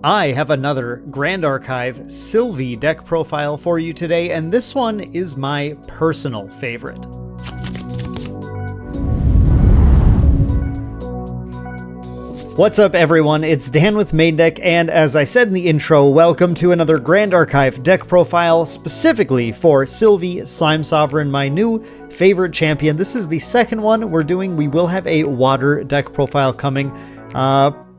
I have another Grand Archive Silvie Deck Profile for you today, and this one is my personal favorite. What's up everyone, it's Dan with Main Deck, and as I said in the intro, welcome to another Grand Archive deck profile specifically for Silvie Slime Sovereign, my new favorite champion. This is the second one we're doing. We will have a water deck profile coming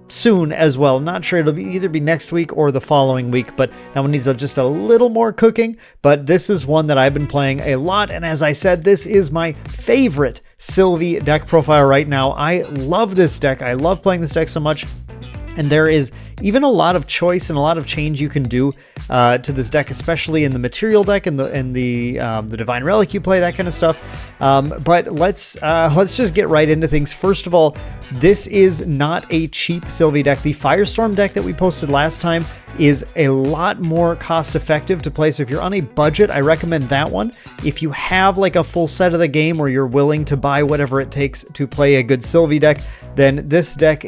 soon as well. Not sure, it'll either be next week or the following week, but that one needs just a little more cooking. But this is one that I've been playing a lot, and as I said, this is my favorite Silvie deck profile right now. I love this deck. I love playing this deck so much, and there is even a lot of choice and a lot of change you can do to this deck, especially in the material deck and the Divine Relic you play, that kind of stuff. But let's just get right into things. First of all, this is not a cheap Silvie deck. The Firestorm deck that we posted last time is a lot more cost effective to play. So if you're on a budget, I recommend that one. If you have like a full set of the game or you're willing to buy whatever it takes to play a good Silvie deck, then this deck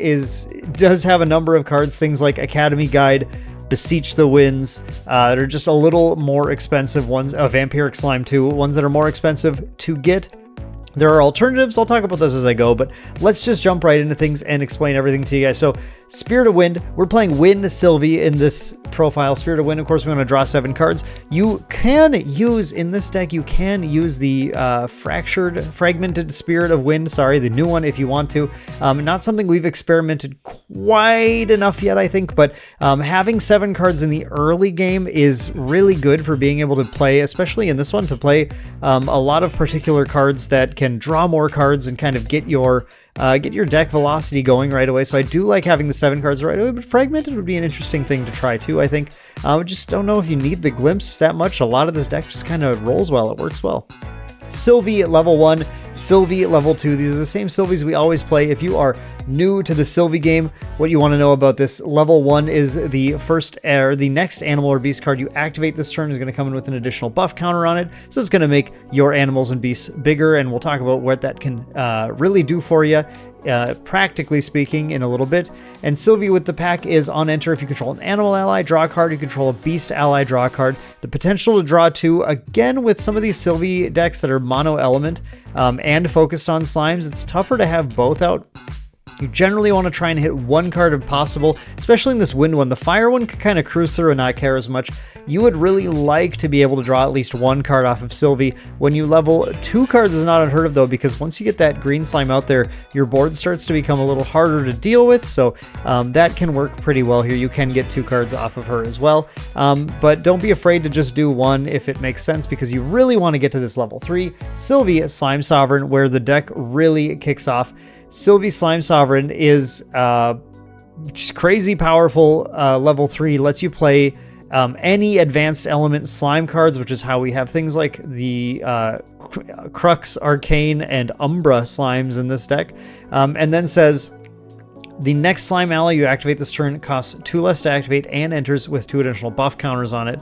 does have a number of cards, things like Academy Guide, Beseech the Winds, that are just a little more expensive ones, Vampiric Slime too, ones that are more expensive to get. There are alternatives. I'll talk about this as I go, but let's just jump right into things and explain everything to you guys. So Spirit of Wind, we're playing Wind Silvie in this profile. Spirit of Wind, of course, we want to draw 7 cards. You can use, in this deck, you can use the Fragmented Spirit of Wind, the new one if you want to. Not something we've experimented quite enough yet, I think, but having 7 cards in the early game is really good for being able to play, especially in this one, to play a lot of particular cards that can draw more cards and kind of get your deck velocity going right away. So I do like having the 7 cards right away, but Fragmented would be an interesting thing to try too, I think. I just don't know if you need the Glimpse that much. A lot of this deck just kind of rolls well. It works well. Silvie level 1, Silvie level 2. These are the same Silvies we always play. If you are new to the Silvie game, what you want to know about this, level 1 is the next animal or beast card you activate this turn is going to come in with an additional buff counter on it. So it's going to make your animals and beasts bigger, and we'll talk about what that can really do for you, practically speaking, in a little bit. And Silvie with the pack is on enter. If you control an animal ally, draw a card. You control a beast ally, draw a card. The potential to draw 2, again, with some of these Silvie decks that are mono element and focused on slimes, it's tougher to have both out. You generally want to try and hit 1 card if possible, especially in this wind one. The fire one can kind of cruise through and not care as much. You would really like to be able to draw at least 1 card off of Silvie. When you level 2 cards is not unheard of though, because once you get that green slime out there, your board starts to become a little harder to deal with. So that can work pretty well here. You can get 2 cards off of her as well. But don't be afraid to just do 1 if it makes sense, because you really want to get to this level 3, Silvie Slime Sovereign, where the deck really kicks off. Silvie Slime Sovereign is just crazy powerful. Level 3 lets you play any advanced element slime cards, which is how we have things like the Crux, Arcane, and Umbra slimes in this deck. And then says, the next slime ally you activate this turn costs 2 less to activate and enters with 2 additional buff counters on it.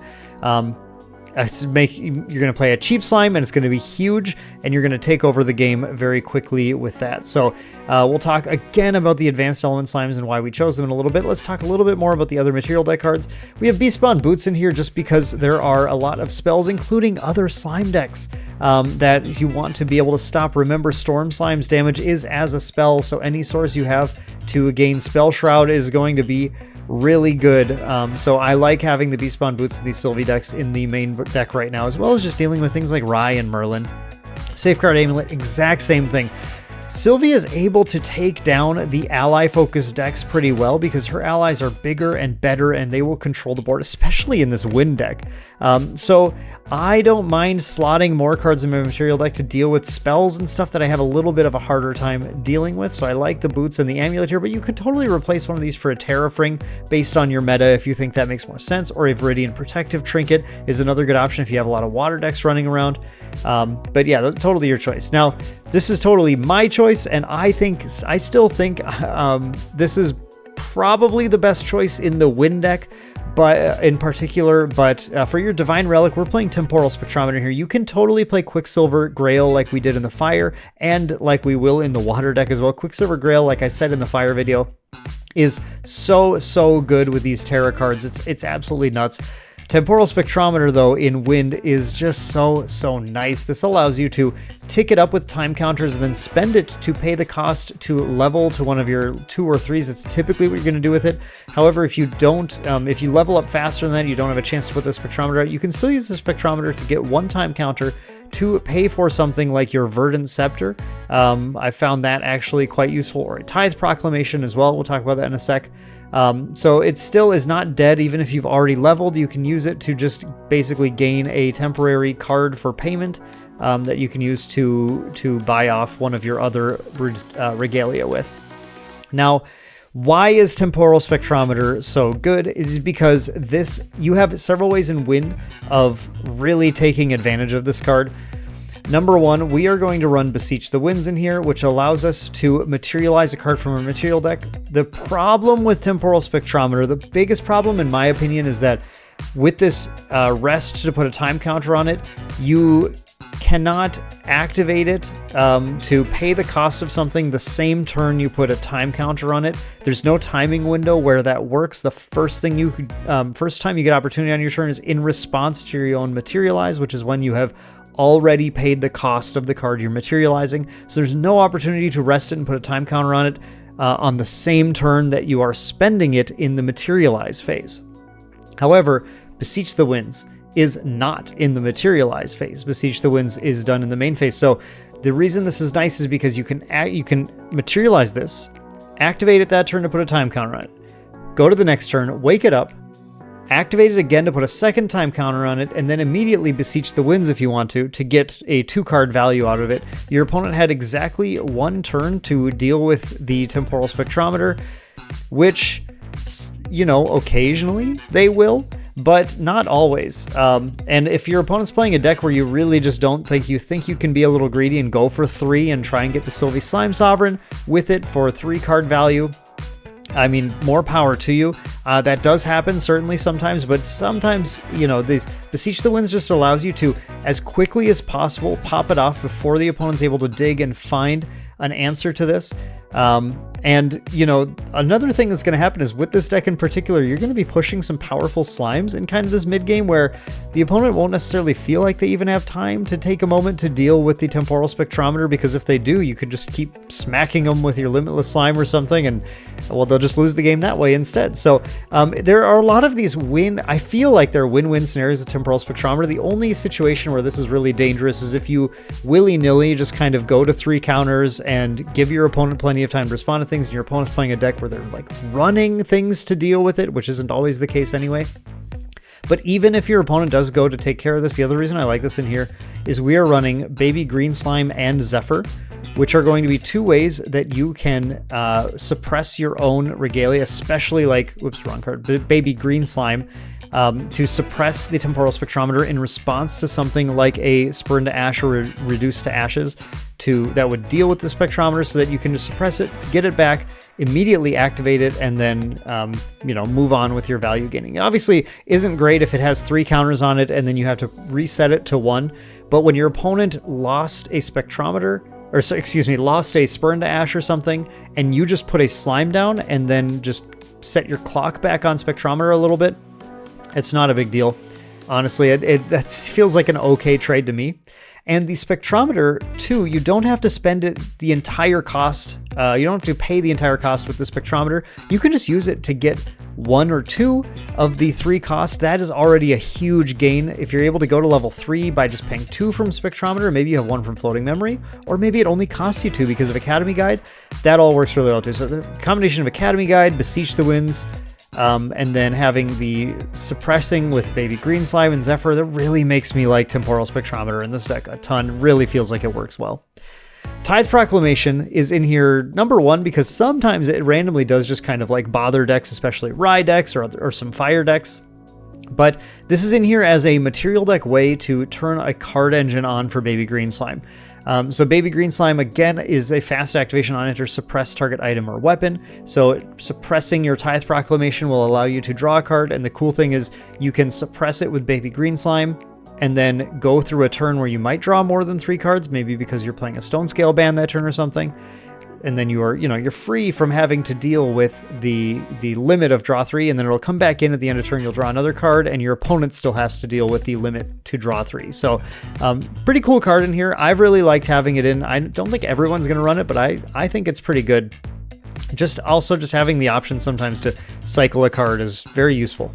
You're going to play a cheap slime, and it's going to be huge, and you're going to take over the game very quickly with that. So we'll talk again about the advanced element slimes and why we chose them in a little bit. Let's talk a little bit more about the other material deck cards. We have Beastbound Boots in here just because there are a lot of spells, including other slime decks, that you want to be able to stop. Remember, Storm Slime's damage is as a spell, so any source you have to gain Spell Shroud is going to be really good. So I like having the Beastbound Boots and these Silvie decks in the main deck right now, as well as just dealing with things like Rye and Merlin. Safeguard Amulet, exact same thing. Silvie is able to take down the ally-focused decks pretty well because her allies are bigger and better, and they will control the board, especially in this wind deck. So I don't mind slotting more cards in my material deck to deal with spells and stuff that I have a little bit of a harder time dealing with. So I like the boots and the amulet here, but you could totally replace one of these for a Terrafring based on your meta if you think that makes more sense, or a Viridian Protective Trinket is another good option if you have a lot of water decks running around. But yeah, that's totally your choice. Now, this is totally my choice, and I still think this is probably the best choice in the wind deck, but in particular. But for your Divine Relic, we're playing Temporal Spectrometer here. You can totally play Quicksilver Grail like we did in the Fire, and like we will in the Water deck as well. Quicksilver Grail, like I said in the Fire video, is so good with these Terra cards. It's absolutely nuts. Temporal Spectrometer, though, in Wind is just so nice. This allows you to tick it up with time counters and then spend it to pay the cost to level to one of your 2 or 3s. It's typically what you're going to do with it. However, if you don't, if you level up faster than that, you don't have a chance to put the Spectrometer out, you can still use the Spectrometer to get 1 time counter to pay for something like your Verdant Scepter. I found that actually quite useful, or a Tithe Proclamation as well. We'll talk about that in a sec. So it still is not dead. Even if you've already leveled, you can use it to just basically gain a temporary card for payment that you can use to buy off one of your other regalia with. Now, why is Temporal Spectrometer so good? It is because you have several ways in Wind of really taking advantage of this card. Number 1, we are going to run Beseech the Winds in here, which allows us to materialize a card from our material deck. The problem with Temporal Spectrometer, the biggest problem in my opinion, is that with this rest to put a time counter on it, you cannot activate it to pay the cost of something the same turn you put a time counter on it. There's no timing window where that works. The first time you get opportunity on your turn is in response to your own materialize, which is when you have already paid the cost of the card you're materializing. So there's no opportunity to rest it and put a time counter on it on the same turn that you are spending it in the materialize phase. However, Beseech the Winds is not in the materialize phase. Beseech the Winds is done in the main phase. So the reason this is nice is because you can materialize this, activate it that turn to put a time counter on it, go to the next turn, wake it up, activate it again to put a second time counter on it, and then immediately Beseech the Winds if you want to get a 2-card value out of it. Your opponent had exactly 1 turn to deal with the Temporal Spectrometer, which, occasionally they will, but not always. And if your opponent's playing a deck where you really just think you can be a little greedy and go for 3 and try and get the Silvie Slime Sovereign with it for a 3-card value, I mean, more power to you. That does happen certainly sometimes, but sometimes, these Beseech the Winds just allows you to, as quickly as possible, pop it off before the opponent's able to dig and find an answer to this. And another thing that's going to happen is with this deck in particular, you're going to be pushing some powerful slimes in kind of this mid game where the opponent won't necessarily feel like they even have time to take a moment to deal with the Temporal Spectrometer, because if they do, you could just keep smacking them with your Limitless Slime or something, and well, they'll just lose the game that way instead. So there are a lot of these I feel like they're win-win scenarios with Temporal Spectrometer. The only situation where this is really dangerous is if you willy-nilly just kind of go to 3 counters and give your opponent plenty of time to respond to things, and your opponent's playing a deck where they're like running things to deal with it, which isn't always the case anyway. But even if your opponent does go to take care of this, the other reason I like this in here is we are running Baby Green Slime and Zephyr, which are going to be 2 ways that you can suppress your own regalia, especially wrong card, Baby Green Slime, to suppress the Temporal Spectrometer in response to something like a Spurn to Ash or Reduce to Ashes that would deal with the Spectrometer, so that you can just suppress it, get it back, immediately activate it, and then move on with your value gaining. It obviously isn't great if it has 3 counters on it and then you have to reset it to 1, but when your opponent lost a Spectrometer, lost a Spurn to Ash or something, and you just put a slime down and then just set your clock back on Spectrometer a little bit, it's not a big deal. Honestly, that feels like an okay trade to me. And the Spectrometer, too, you don't have to spend the entire cost. You don't have to pay the entire cost with the Spectrometer. You can just use it to get 1 or 2 of the 3 costs. That is already a huge gain. If you're able to go to level 3 by just paying 2 from Spectrometer, maybe you have 1 from Floating Memory, or maybe it only costs you 2 because of Academy Guide, that all works really well too. So the combination of Academy Guide, Beseech the Winds, and then having the suppressing with Baby Green Slime and Zephyr, that really makes me like Temporal Spectrometer in this deck a ton. Really feels like it works well. Tithe Proclamation is in here, number 1, because sometimes it randomly does just kind of like bother decks, especially Rye decks or some Fire decks. But this is in here as a material deck way to turn a card engine on for Baby Green Slime. So Baby Green Slime, again, is a fast activation on enter, suppress target item or weapon. So suppressing your Tithe Proclamation will allow you to draw a card, and the cool thing is you can suppress it with Baby Green Slime and then go through a turn where you might draw more than 3 cards, maybe because you're playing a Stone Scale ban that turn or something. and then you're free from having to deal with the limit of draw 3, and then it'll come back in at the end of turn. You'll draw another card, and your opponent still has to deal with the limit to draw 3. So pretty cool card in here. I've really liked having it in. I don't think everyone's going to run it, but I think it's pretty good. Just having the option sometimes to cycle a card is very useful.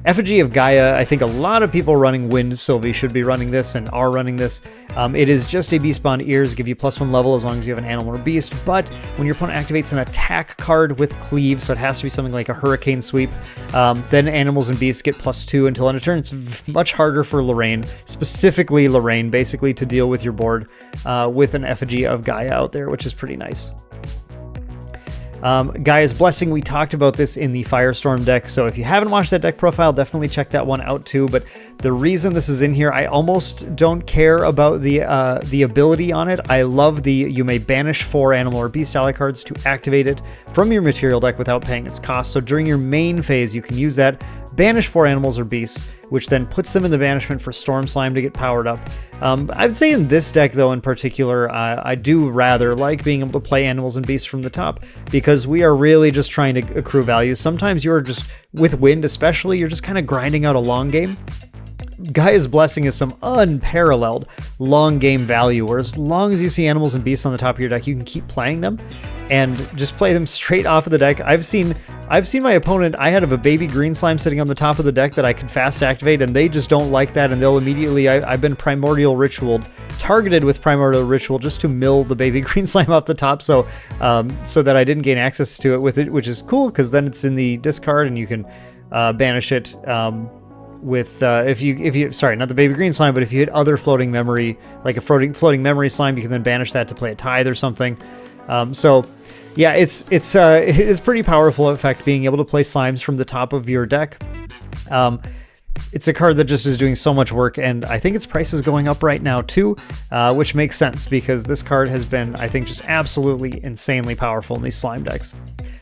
Effigy of Gaia, I think a lot of people running Wind Sylvie should be running this and are running this. It is just a Beast Bond Ears, give you +1 level as long as you have an animal or beast, but when your opponent activates an attack card with Cleave, so it has to be something like a Hurricane Sweep, then animals and beasts get +2 until end of turn. It's much harder for Lorraine, specifically Lorraine, basically, to deal with your board with an Effigy of Gaia out there, which is pretty nice. Gaia's Blessing, we talked about this in the Firestorm deck, so if you haven't watched that deck profile, definitely check that one out too. But the reason this is in here, I almost don't care about the ability on it. I love you may banish 4 animal or beast ally cards to activate it from your material deck without paying its cost. So during your main phase, you can use that, banish 4 animals or beasts, which then puts them in the banishment for Storm Slime to get powered up. I'd say in this deck, though, in particular, I do rather like being able to play animals and beasts from the top, because we are really just trying to accrue value. Sometimes you're just, with Wind especially, you're just kind of grinding out a long game. Gaia's Blessing is some unparalleled long game value, where as long as you see animals and beasts on the top of your deck, you can keep playing them and just play them straight off of the deck. I've seen my opponent, I had a baby green slime sitting on the top of the deck that I could fast activate, and they just don't like that, and they'll immediately, I've been Primordial Ritualed, targeted with Primordial Ritual just to mill the baby green slime off the top, so that I didn't gain access to it with it, which is cool, because then it's in the discard and you can banish it with if you sorry, not the baby green slime, but if you hit other floating memory, like a floating memory slime, you can then banish that to play a Tithe or something. So yeah, it is pretty powerful effect being able to play slimes from the top of your deck. It's a card that just is doing so much work, and I think its price is going up right now too, which makes sense because this card has been, I think, just absolutely insanely powerful in these slime decks.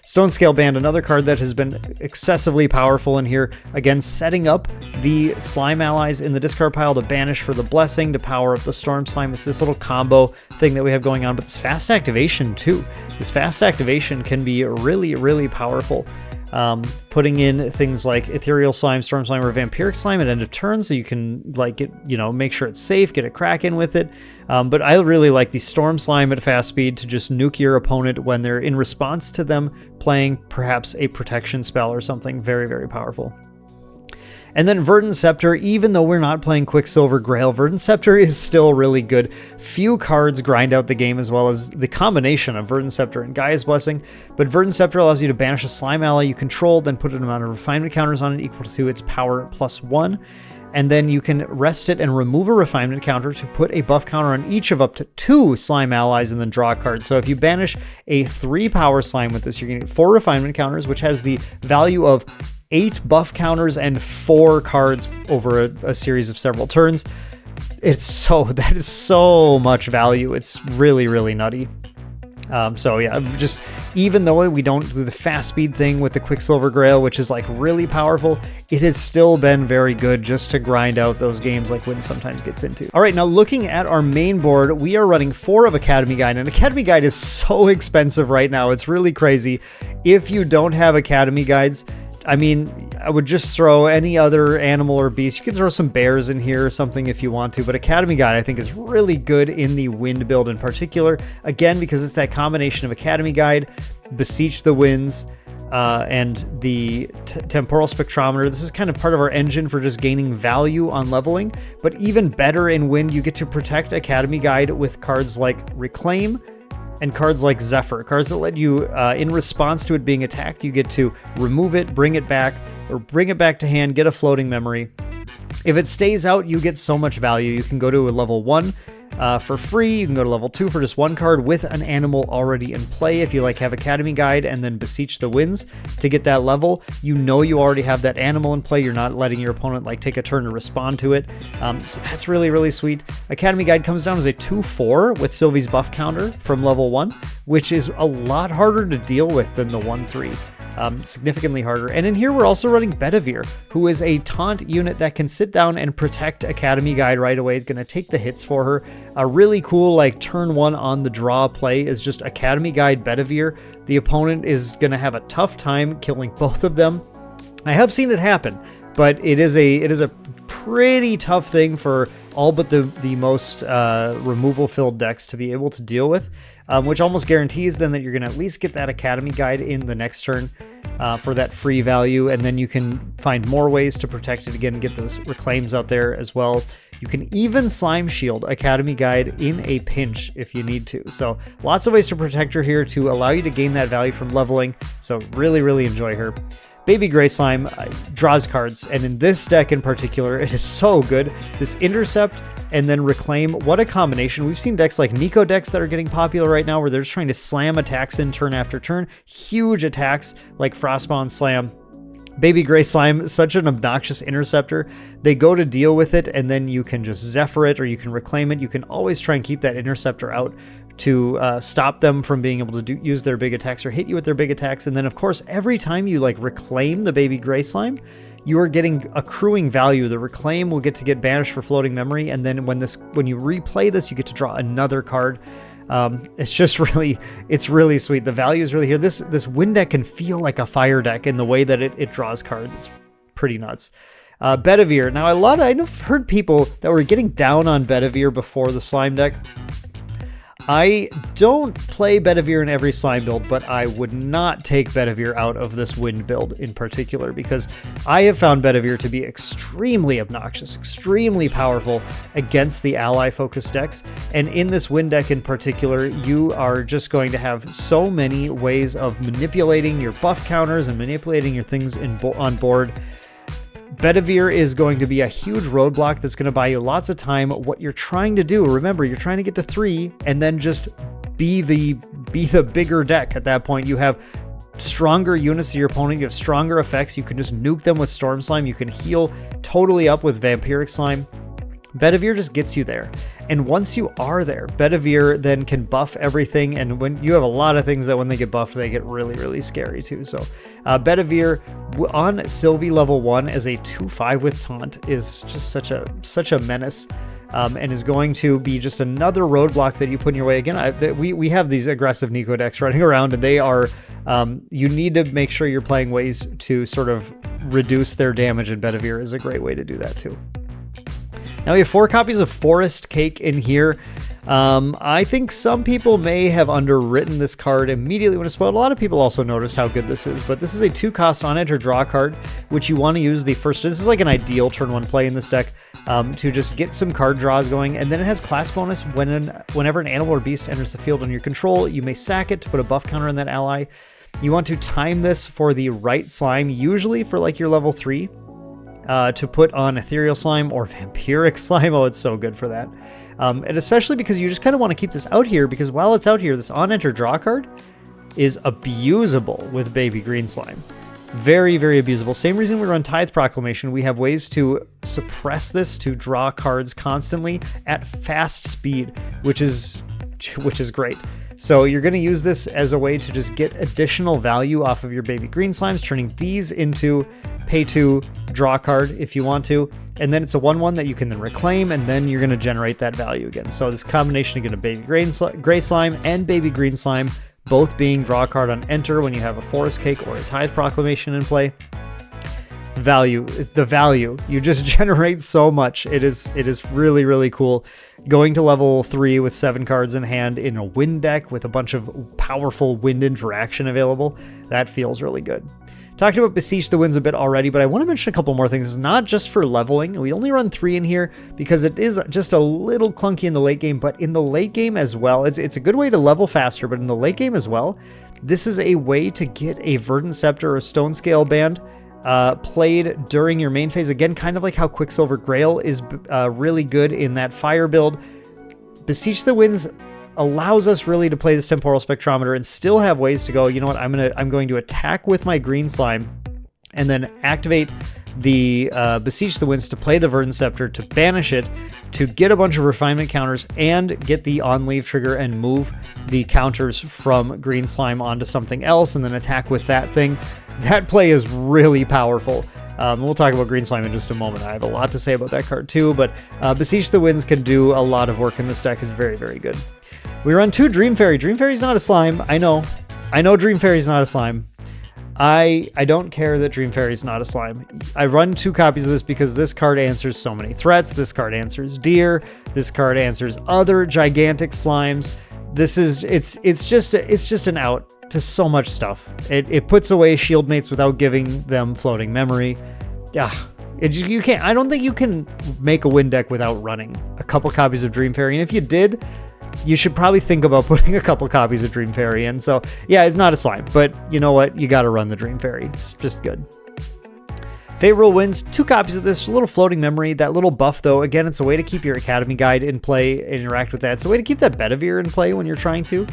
Stone Scale Band, another card that has been excessively powerful in here. Again, setting up the slime allies in the discard pile to banish for the Blessing to power up the Storm Slime. It's this little combo thing that we have going on, but this fast activation too. This fast activation can be really, really powerful. Putting in things like Ethereal Slime, Storm Slime, or Vampiric Slime at end of turn, so you can like get, make sure it's safe, get a crack in with it. But I really like the Storm Slime at fast speed to just nuke your opponent when they're in response to them playing perhaps a protection spell or something very, very powerful. And then Verdant Scepter, even though we're not playing Quicksilver Grail, Verdant Scepter is still really good. Few cards grind out the game as well as the combination of Verdant Scepter and Gaia's Blessing, but Verdant Scepter allows you to banish a slime ally you control, then put an amount of refinement counters on it equal to its power +1, and then you can rest it and remove a refinement counter to put a buff counter on each of up to 2 slime allies and then draw a card. So if you banish a 3 power slime with this, you're going to get 4 refinement counters, which has the value of 8 buff counters and 4 cards over a series of several turns. That is so much value. It's really, really nutty. So yeah, just even though we don't do the fast speed thing with the Quicksilver Grail, which is like really powerful, it has still been very good just to grind out those games like Wind sometimes gets into. All right, now looking at our main board, we are running 4 of Academy Guide, and Academy Guide is so expensive right now. It's really crazy. If you don't have Academy Guides, I mean, I would just throw any other animal or beast. You can throw some bears in here or something if you want to, but Academy Guide I think is really good in the Wind build in particular. Again, because it's that combination of Academy Guide, Beseech the Winds, and the Temporal Spectrometer. This is kind of part of our engine for just gaining value on leveling, but even better in Wind, you get to protect Academy Guide with cards like Reclaim, and cards like Zephyr, cards that let you, in response to it being attacked, you get to remove it, bring it back, or bring it back to hand, get a floating memory. If it stays out, you get so much value. You can go to a level 1 for free. You can go to level 2 for just 1 card with an animal already in play. If you have Academy Guide and then Beseech the Winds to get that level, you already have that animal in play. You're not letting your opponent take a turn to respond to it. So that's really, really sweet. Academy Guide comes down as a 2/4 with Sylvie's buff counter from level 1, which is a lot harder to deal with than the 1/3. significantly harder. And in here, we're also running Bedivere, who is a taunt unit that can sit down and protect Academy Guide right away. It's going to take the hits for her. A really cool, like, turn 1 on the draw play is just Academy Guide Bedivere. The opponent is going to have a tough time killing both of them. I have seen it happen, but it is a pretty tough thing for all but the most removal-filled decks to be able to deal with, which almost guarantees then that you're going to at least get that Academy Guide in the next turn for that free value, and then you can find more ways to protect it again, get those reclaims out there as well. You can even Slime Shield Academy Guide in a pinch if you need to. So lots of ways to protect her here to allow you to gain that value from leveling, so really, really enjoy her. Baby Gray Slime draws cards, and in this deck in particular, it is so good. This Intercept and then Reclaim, what a combination. We've seen decks like Nico decks that are getting popular right now where they're just trying to slam attacks in turn after turn. Huge attacks like Frostbound Slam. Baby Gray Slime, such an obnoxious interceptor. They go to deal with it, and then you can just Zephyr it or you can Reclaim it. You can always try and keep that interceptor out to stop them from being able to use their big attacks or hit you with their big attacks. And then, of course, every time you like reclaim the Baby Gray Slime, you are getting accruing value. The reclaim will get to get banished for floating memory, and then when you replay this, you get to draw another card. It's just it's really sweet. The value is really here. This wind deck can feel like a fire deck in the way that it draws cards. It's pretty nuts. Bedivere. Now, I've heard people that were getting down on Bedivere before the slime deck. I don't play Bedivere in every slime build, but I would not take Bedivere out of this wind build in particular, because I have found Bedivere to be extremely obnoxious, extremely powerful against the ally-focused decks. And in this wind deck in particular, you are just going to have so many ways of manipulating your buff counters and manipulating your things on board. Bedivere is going to be a huge roadblock that's going to buy you lots of time. What you're trying to do, remember, you're trying to get to 3 and then just be the bigger deck. At that point, you have stronger units to your opponent, you have stronger effects, you can just nuke them with Storm Slime, you can heal totally up with Vampiric Slime. Bedivere just gets you there. And once you are there, Bedivere then can buff everything, and when you have a lot of things that when they get buffed, they get really, really scary too. So Bedivere on Silvie level 1 as a 2/5 with Taunt is just such a menace. And is going to be just another roadblock that you put in your way. Again, we have these aggressive Nico decks running around, and they are, you need to make sure you're playing ways to sort of reduce their damage, and Bedivere is a great way to do that too. Now we have 4 copies of Forest Cake in here. I think some people may have underwritten this card immediately when it's spoiled. A lot of people also notice how good this is, but this is a 2-cost on-enter draw card, which you want to use the first. This is like an ideal turn 1 play in this deck to just get some card draws going, and then it has class bonus whenever an animal or beast enters the field under your control, you may sack it to put a buff counter on that ally. You want to time this for the right slime, usually for like your level 3. To put on Ethereal Slime or Vampiric Slime. Oh, it's so good for that. And especially because you just kind of want to keep this out here, because while it's out here, this on-enter draw card is abusable with Baby Green Slime. Very, very abusable. Same reason we run Tithe Proclamation. We have ways to suppress this to draw cards constantly at fast speed, which is great. So you're going to use this as a way to just get additional value off of your Baby Green Slimes, turning these into pay to draw card if you want to, and then it's a 1/1 that you can then reclaim, and then you're going to generate that value again. So this combination again of Baby Gray Slime and Baby Green Slime, both being draw card on enter when you have a Forest Cake or a Tithe Proclamation in play. Value, it's the value. You just generate so much. It is really, really cool. Going to level 3 with 7 cards in hand in a wind deck with a bunch of powerful wind interaction available, that feels really good. Talked about Beseech the Winds a bit already, but I want to mention a couple more things. It's not just for leveling. We only run 3 in here because it is just a little clunky in the late game, but in the late game as well, it's a good way to level faster, but in the late game as well, this is a way to get a Verdant Scepter or a Stone Scale Band played during your main phase. Again, kind of like how Quicksilver Grail is really good in that fire build. Beseech the Winds allows us really to play this Temporal Spectrometer and still have ways to go, you know what, I'm going to attack with my green slime and then activate the Beseech the Winds to play the Verdant Scepter, to banish it, to get a bunch of refinement counters, and get the on-leave trigger and move the counters from green slime onto something else, and then attack with that thing. That play is really powerful. We'll talk about Green Slime in just a moment. I have a lot to say about that card too, but Beseech the Winds can do a lot of work in this deck. Is very, very good. We run 2 Dream Fairy. Dream Fairy's not a slime. I know Dream Fairy's not a slime. I don't care that Dream Fairy's not a slime. I run 2 copies of this because this card answers so many threats. This card answers Deer. This card answers other gigantic slimes. It's just an out to so much stuff. It puts away shield mates without giving them floating memory. Yeah, you can't. I don't think you can make a win deck without running a couple copies of Dream Fairy. And if you did, you should probably think about putting a couple copies of Dream Fairy in. So yeah, it's not a slime, but you know what? You got to run the Dream Fairy. It's just good. Favorable Winds, 2 copies of this, a little floating memory. That little buff, though, again, it's a way to keep your Academy Guide in play, interact with that. It's a way to keep that Bedivere in play when you're trying to.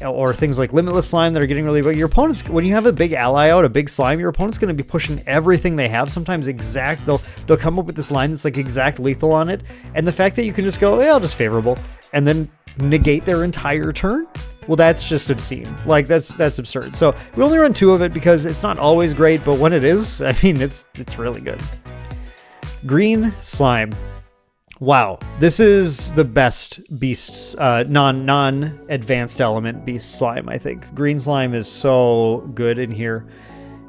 Or things like Limitless Slime that are getting really big. Your opponent's, when you have a big ally out, a big slime, your opponent's going to be pushing everything they have. Sometimes exact, they'll come up with this line that's like exact lethal on it. And the fact that you can just go, yeah, I'll just favorable, and then negate their entire turn, well, that's just obscene. Like, that's absurd. So we only run 2 of it because it's not always great, but when it is, I mean, it's really good. Green Slime. Wow, this is the best beast, non-advanced element beast slime, I think. Green Slime is so good in here.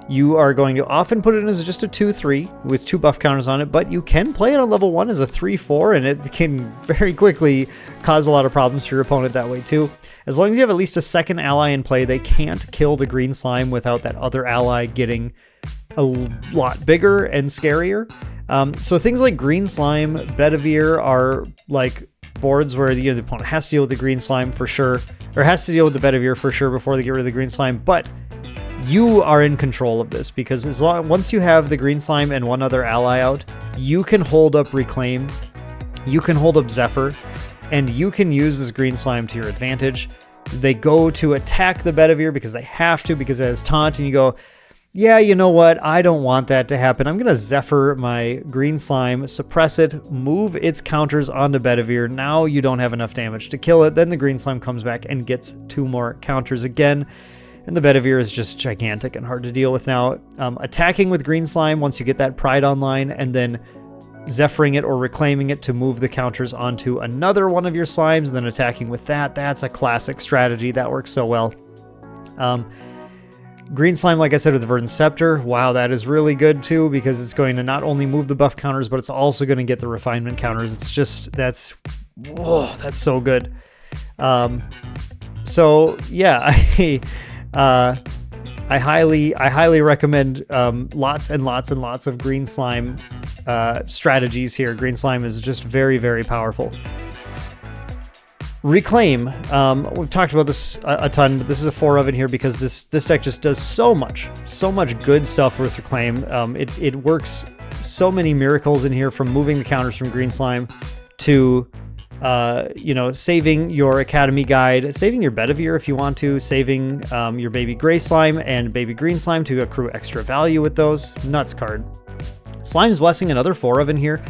You are going to often put it in as just a 2/3 with 2 buff counters on it, but you can play it on level 1 as a 3/4, and it can very quickly cause a lot of problems for your opponent that way too. As long as you have at least a second ally in play, they can't kill the green slime without that other ally getting a lot bigger and scarier. So things like Green Slime, Bedivere are like boards where the opponent has to deal with the Green Slime for sure, or has to deal with the Bedivere for sure before they get rid of the Green Slime, but you are in control of this because once you have the Green Slime and one other ally out, you can hold up Reclaim, you can hold up Zephyr, and you can use this Green Slime to your advantage. They go to attack the Bedivere because they have to, because it has Taunt, and you go, yeah, you know what? I don't want that to happen. I'm going to Zephyr my Green Slime, suppress it, move its counters onto Bedivere. Now you don't have enough damage to kill it. Then the Green Slime comes back and gets 2 more counters again. And the Bedivere is just gigantic and hard to deal with now. Attacking with Green Slime once you get that Pride online, and then Zephyring it or Reclaiming it to move the counters onto another one of your slimes, and then attacking with that. That's a classic strategy. That works so well. Green Slime, like I said, with the Verdant Scepter, wow, that is really good too, because it's going to not only move the buff counters, but it's also going to get the refinement counters. It's just, that's so good. So yeah, I highly recommend lots and lots and lots of Green Slime strategies here. Green Slime is just very, very powerful. Reclaim, we've talked about this a ton, but this is a 4 of in here because this deck just does so much good stuff with Reclaim. It works so many miracles in here, from moving the counters from Green Slime to saving your Academy Guide, saving your Bedivere if you want to, saving your Baby Gray Slime and Baby Green Slime to accrue extra value with those. Nuts card. Slime's Blessing, another 4 of in here.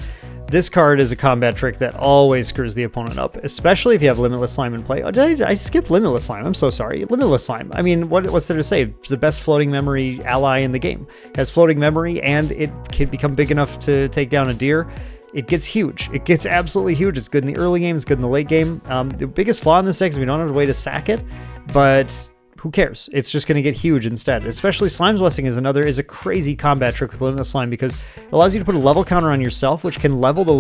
This card is a combat trick that always screws the opponent up, especially if you have Limitless Slime in play. Oh, I skipped Limitless Slime. I'm so sorry. Limitless Slime. I mean, what's there to say? It's the best floating memory ally in the game. It has floating memory, and it can become big enough to take down a Deer. It gets huge. It gets absolutely huge. It's good in the early game. It's good in the late game. The biggest flaw in this deck is we don't have a way to sack it, but who cares? It's just going to get huge instead. Especially Slime's Blessing is a crazy combat trick with Limitless Slime, because it allows you to put a level counter on yourself, which can level the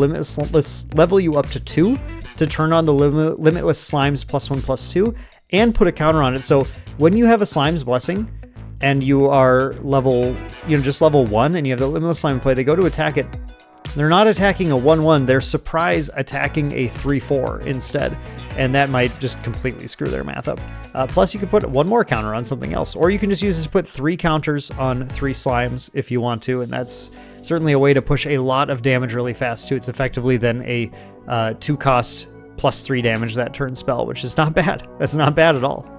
level you up to 2 to turn on the Limitless Slimes +1/+2 and put a counter on it. So when you have a Slime's Blessing and you are just level 1 and you have the Limitless Slime in play, they go to attack it. They're not attacking a 1/1, they're surprise attacking a 3/4 instead, and that might just completely screw their math up. Plus, you can put 1 more counter on something else, or you can just use this to put 3 counters on 3 slimes if you want to, and that's certainly a way to push a lot of damage really fast too. It's effectively then a 2-cost +3 damage that turn spell, which is not bad. That's not bad at all.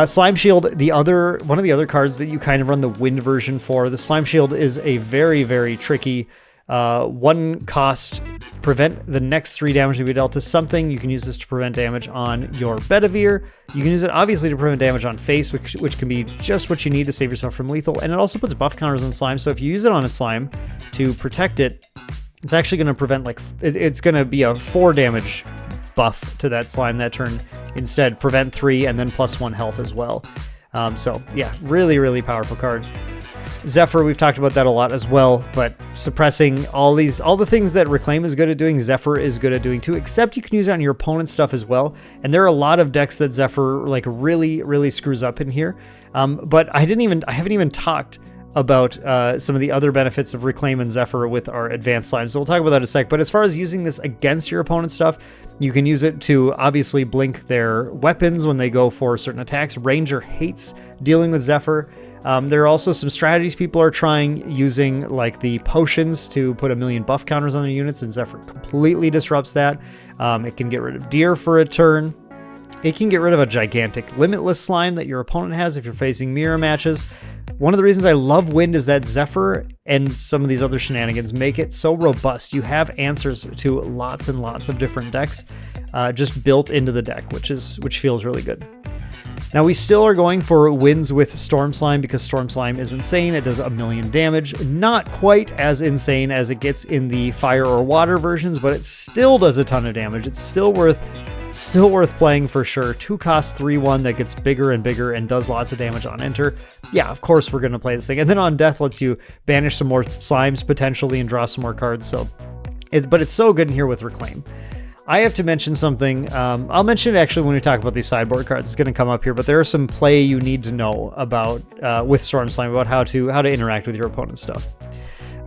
Slime Shield, one of the other cards that you kind of run the wind version for. The Slime Shield is a very, very tricky 1 cost, prevent the next 3 damage to be dealt to something. You can use this to prevent damage on your Bedivere. You can use it obviously to prevent damage on face, which can be just what you need to save yourself from lethal. And it also puts buff counters on slime. So if you use it on a slime to protect it, it's actually going to prevent, like, it's going to be a 4 damage buff to that slime that turn. Instead, prevent 3 and then +1 health as well. So yeah, really, really powerful card. Zephyr, we've talked about that a lot as well, but suppressing all the things that Reclaim is good at doing, Zephyr is good at doing too, except you can use it on your opponent's stuff as well. And there are a lot of decks that Zephyr like really, really screws up in here. But I haven't even talked about some of the other benefits of Reclaim and Zephyr with our advanced slime. So we'll talk about that in a sec. But as far as using this against your opponent's stuff, you can use it to obviously blink their weapons when they go for certain attacks. Ranger hates dealing with Zephyr. There are also some strategies people are trying, using like the potions to put 1,000,000 buff counters on their units, and Zephyr completely disrupts that. It can get rid of Deer for a turn. It can get rid of a gigantic limitless slime that your opponent has if you're facing mirror matches. One of the reasons I love Wind is that Zephyr and some of these other shenanigans make it so robust. You have answers to lots and lots of different decks just built into the deck, which feels really good. Now we still are going for wins with Storm Slime because Storm Slime is insane. It does 1,000,000 damage. Not quite as insane as it gets in the fire or water versions, but it still does a ton of damage. It's still worth playing for sure. 2 cost 3/1 that gets bigger and bigger and does lots of damage on enter. Yeah, of course we're going to play this thing. And then on death lets you banish some more slimes potentially and draw some more cards. But it's so good in here with Reclaim. I have to mention something. I'll mention it actually when we talk about these sideboard cards. It's going to come up here, but there are some play you need to know about with Storm Slime, about how to interact with your opponent's stuff.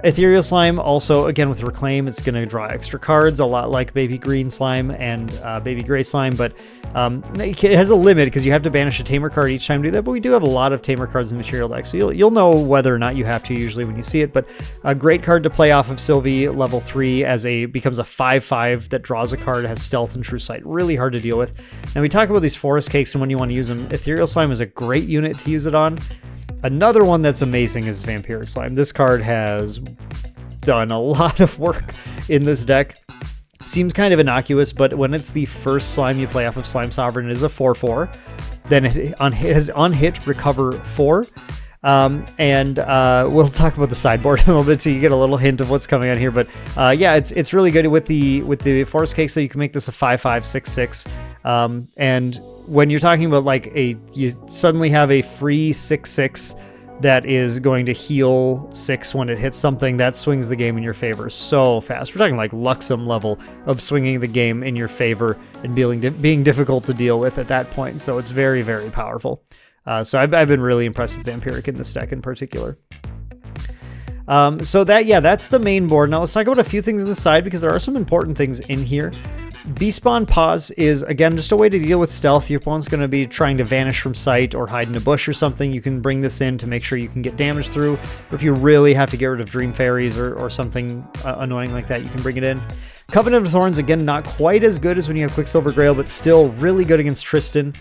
Ethereal Slime, also, again, with Reclaim, it's going to draw extra cards, a lot like Baby Green Slime and Baby Gray Slime, but it has a limit because you have to banish a Tamer card each time to do that, but we do have a lot of Tamer cards in the material deck, so you'll know whether or not you have to usually when you see it, but a great card to play off of Silvie level 3 becomes a 5/5 that draws a card, has Stealth and True Sight. Really hard to deal with. Now, we talk about these Forest Cakes and when you want to use them. Ethereal Slime is a great unit to use it on. Another one that's amazing is Vampiric Slime. This card has done a lot of work in this deck. Seems kind of innocuous, but when it's the first slime you play off of Slime Sovereign, it is a 4/4. Then it has on hit recover 4. We'll talk about the sideboard in a little bit so you get a little hint of what's coming on here. But yeah, it's really good with the Forest Cake, so you can make this a 5/5, 6/6. And when you're talking about like you suddenly have a free 6/6 that is going to heal 6 when it hits something, that swings the game in your favor so fast. We're talking like Luxem level of swinging the game in your favor and being difficult to deal with at that point. So it's very, very powerful. So I've been really impressed with Vampiric in this deck in particular. So that's the main board. Now let's talk about a few things on the side because there are some important things in here. Beast Spawn Pause is, again, just a way to deal with stealth. Your opponent's going to be trying to vanish from sight or hide in a bush or something. You can bring this in to make sure you can get damage through. Or if you really have to get rid of Dream Fairies or something annoying like that, you can bring it in. Covenant of Thorns, again, not quite as good as when you have Quicksilver Grail, but still really good against Tristan.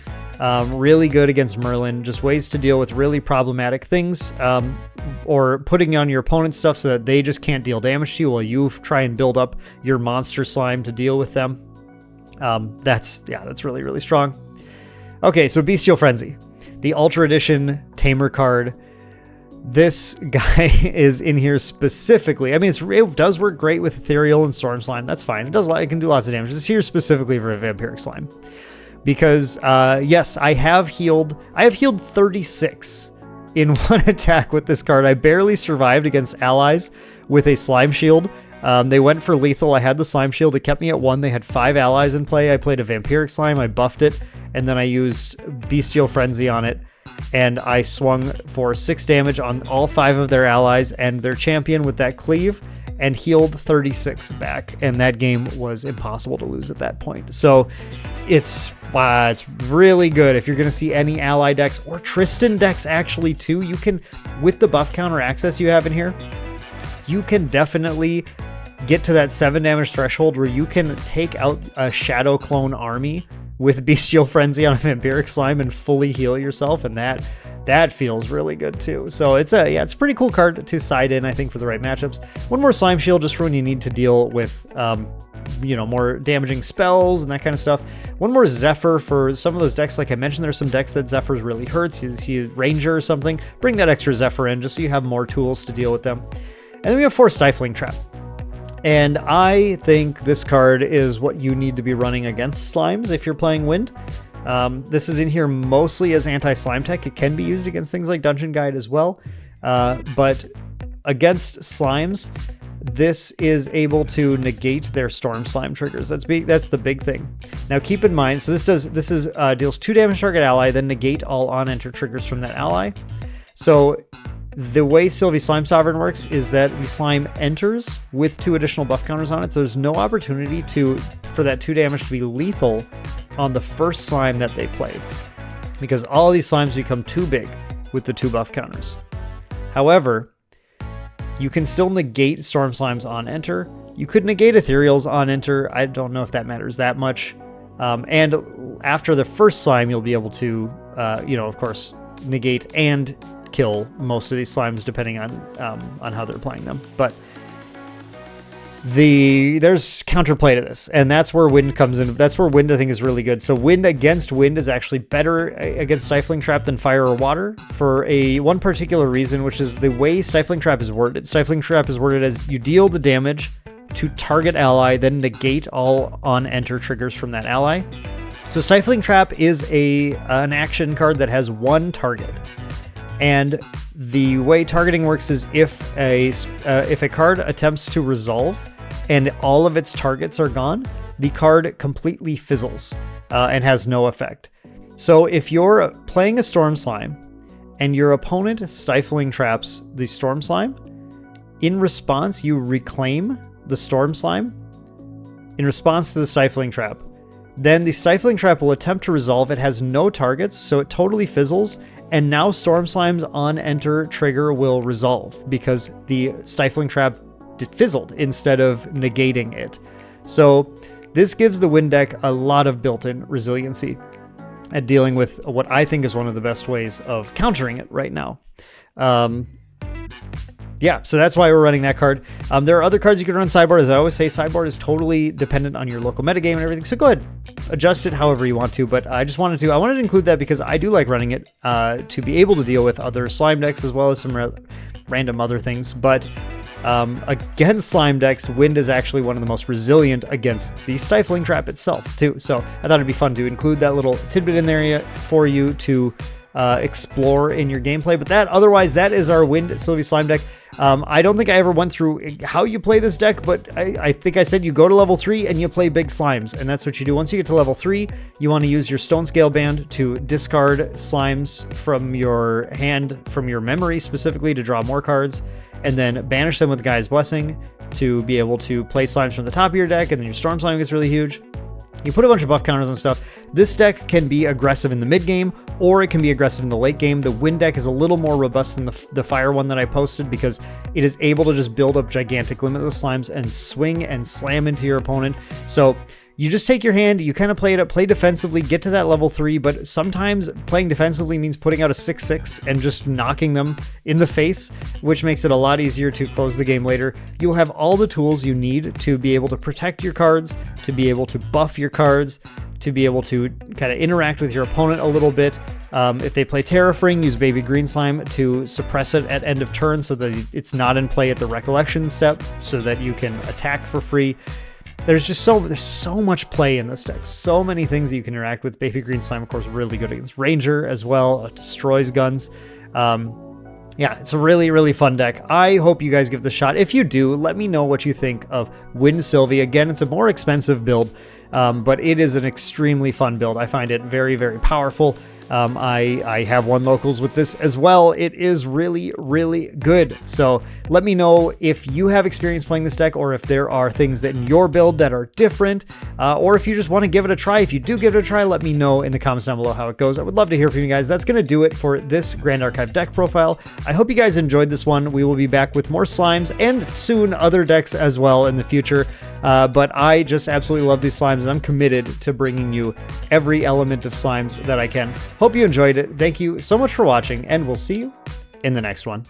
Really good against Merlin. Just ways to deal with really problematic things. Or putting on your opponent's stuff so that they just can't deal damage to you while you try and build up your monster slime to deal with them. That's really, really strong. Okay, so Bestial Frenzy, the Ultra Edition Tamer card. This guy is in here specifically. I mean, it does work great with Ethereal and Storm Slime. That's fine. It can do lots of damage. It's here specifically for Vampiric Slime. Because, yes, I have healed 36 in one attack with this card. I barely survived against allies with a Slime Shield. They went for lethal. I had the Slime Shield. It kept me at 1. They had 5 allies in play. I played a Vampiric Slime. I buffed it. And then I used Bestial Frenzy on it. And I swung for 6 damage on all 5 of their allies and their champion with that cleave and healed 36 back. And that game was impossible to lose at that point. So it's really good. If you're going to see any ally decks or Tristan decks actually too, you can, with the buff counter access you have in here, you can definitely get to that 7 damage threshold where you can take out a Shadow Clone army with Bestial Frenzy on a Vampiric Slime and fully heal yourself, and that feels really good too. So it's a pretty cool card to side in, I think, for the right matchups. One more Slime Shield just for when you need to deal with more damaging spells and that kind of stuff. One more Zephyr for some of those decks. Like I mentioned, there's some decks that Zephyrs really hurts. You see a Ranger or something, bring that extra Zephyr in just so you have more tools to deal with them. And then we have 4 Stifling Trap. And I think this card is what you need to be running against slimes if you're playing Wind. This is in here mostly as anti-slime tech. It can be used against things like Dungeon Guide as well. But against slimes, this is able to negate their Storm Slime triggers. That's the big thing. Now keep in mind, so this deals 2 damage to target ally, then negate all on-enter triggers from that ally. So the way Silvie Slime Sovereign works is that the slime enters with 2 additional buff counters on it, so there's no opportunity for that 2 damage to be lethal on the first slime that they play, because all of these slimes become too big with the 2 buff counters. However, you can still negate Storm Slimes on enter. You could negate Ethereals on enter. I don't know if that matters that much. And after the first slime, you'll be able to, of course, negate and kill most of these slimes depending on how they're playing them. But there's counterplay to this, and that's where Wind comes in. That's where Wind, I think, is really good. So Wind against Wind is actually better against Stifling Trap than Fire or Water for one particular reason, which is the way Stifling Trap is worded. Stifling Trap is worded as you deal the damage to target ally, then negate all on-enter triggers from that ally. So Stifling Trap is an action card that has 1 target. And the way targeting works is if a card attempts to resolve and all of its targets are gone, the card completely fizzles and has no effect. So if you're playing a Storm Slime and your opponent Stifling Traps the Storm Slime, in response you reclaim the Storm Slime in response to the Stifling Trap. Then the Stifling Trap will attempt to resolve. It has no targets, so it totally fizzles. And now Storm Slime's on-enter trigger will resolve because the Stifling Trap fizzled instead of negating it. So this gives the Wind deck a lot of built-in resiliency at dealing with what I think is one of the best ways of countering it right now. Yeah, so that's why we're running that card. There are other cards you can run sideboard. As I always say, sideboard is totally dependent on your local metagame and everything. So go ahead, adjust it however you want to. But I wanted to include that because I do like running it to be able to deal with other slime decks as well as some random other things. But against slime decks, Wind is actually one of the most resilient against the Stifling Trap itself too. So I thought it'd be fun to include that little tidbit in there for you to explore in your gameplay. But otherwise, that is our Wind Silvie Slime deck. I don't think I ever went through how you play this deck, but I think I said you go to level 3 and you play big slimes, and that's what you do. Once you get to level 3, you want to use your Stone Scale Band to discard slimes from your hand, from your memory specifically, to draw more cards, and then banish them with Gaia's Blessing to be able to play slimes from the top of your deck, and then your Storm Slime gets really huge. You put a bunch of buff counters and stuff. This deck can be aggressive in the mid game, or it can be aggressive in the late game. The Wind deck is a little more robust than the Fire one that I posted because it is able to just build up gigantic limitless slimes and swing and slam into your opponent. So you just take your hand, you kind of play it up, play defensively, get to that level 3, but sometimes playing defensively means putting out a 6/6 and just knocking them in the face, which makes it a lot easier to close the game later. You'll have all the tools you need to be able to protect your cards, to be able to buff your cards, to be able to kind of interact with your opponent a little bit. If they play Terrafring, use Baby Green Slime to suppress it at end of turn so that it's not in play at the Recollection step so that you can attack for free. There's so much play in this deck. So many things that you can interact with. Baby Green Slime, of course, really good against Ranger as well. It destroys guns. Yeah, it's a really, really fun deck. I hope you guys give it a shot. If you do, let me know what you think of Wind Silvie. Again, it's a more expensive build, but it is an extremely fun build. I find it very, very powerful. I have won locals with this as well. It is really, really good. So let me know if you have experience playing this deck, or if there are things that in your build that are different, or if you just want to give it a try. If you do give it a try, let me know in the comments down below how it goes. I would love to hear from you guys. That's going to do it for this Grand Archive deck profile. I hope you guys enjoyed this one. We will be back with more slimes and soon other decks as well in the future. but I just absolutely love these slimes, and I'm committed to bringing you every element of slimes that I can. Hope you enjoyed it. Thank you so much for watching, and we'll see you in the next one.